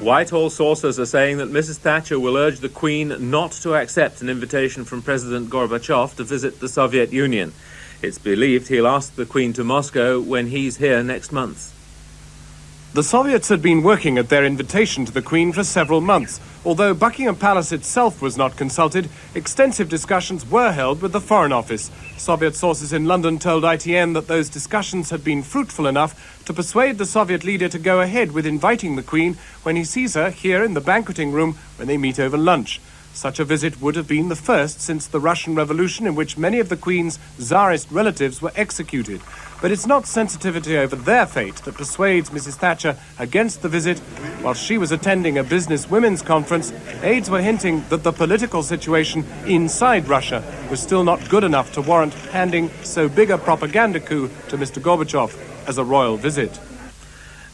Whitehall sources are saying that Mrs. Thatcher will urge the Queen not to accept an invitation from President Gorbachev to visit the Soviet Union. It's believed he'll ask the Queen to Moscow when he's here next month. The Soviets had been working at their invitation to the Queen for several months. Although Buckingham Palace itself was not consulted, extensive discussions were held with the Foreign Office. Soviet sources in London told ITN that those discussions had been fruitful enough to persuade the Soviet leader to go ahead with inviting the Queen when he sees her here in the banqueting room when they meet over lunch. Such a visit would have been the first since the Russian Revolution, in which many of the Queen's Tsarist relatives were executed. But it's not sensitivity over their fate that persuades Mrs. Thatcher against the visit. While she was attending a business women's conference, aides were hinting that the political situation inside Russia was still not good enough to warrant handing so big a propaganda coup to Mr. Gorbachev as a royal visit.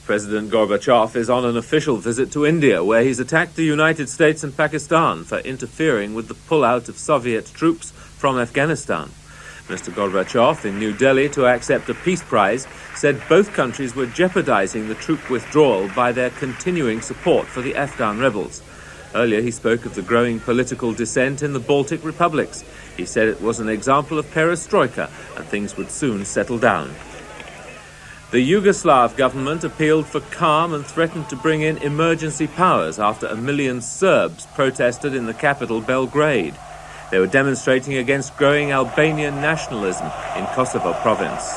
President Gorbachev is on an official visit to India, where he's attacked the United States and Pakistan for interfering with the pullout of Soviet troops from Afghanistan. Mr. Gorbachev, in New Delhi to accept a peace prize, said both countries were jeopardizing the troop withdrawal by their continuing support for the Afghan rebels. Earlier, he spoke of the growing political dissent in the Baltic republics. He said it was an example of perestroika and things would soon settle down. The Yugoslav government appealed for calm and threatened to bring in emergency powers after 1 million Serbs protested in the capital, Belgrade. They were demonstrating against growing Albanian nationalism in Kosovo province.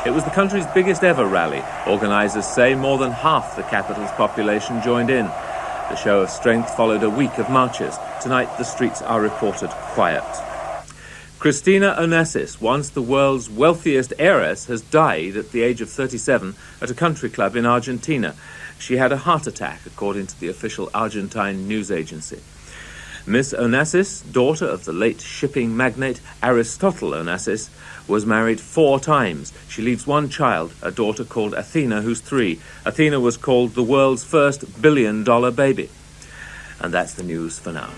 It was the country's biggest ever rally. Organisers say more than half the capital's population joined in. The show of strength followed a week of marches. Tonight, the streets are reported quiet. Cristina Onassis, once the world's wealthiest heiress, has died at the age of 37 at a country club in Argentina. She had a heart attack, according to the official Argentine news agency. Miss Onassis, daughter of the late shipping magnate Aristotle Onassis, was married 4 times. She leaves one child, a daughter called Athena, who's 3. Athena was called the world's first billion-dollar baby. And that's the news for now.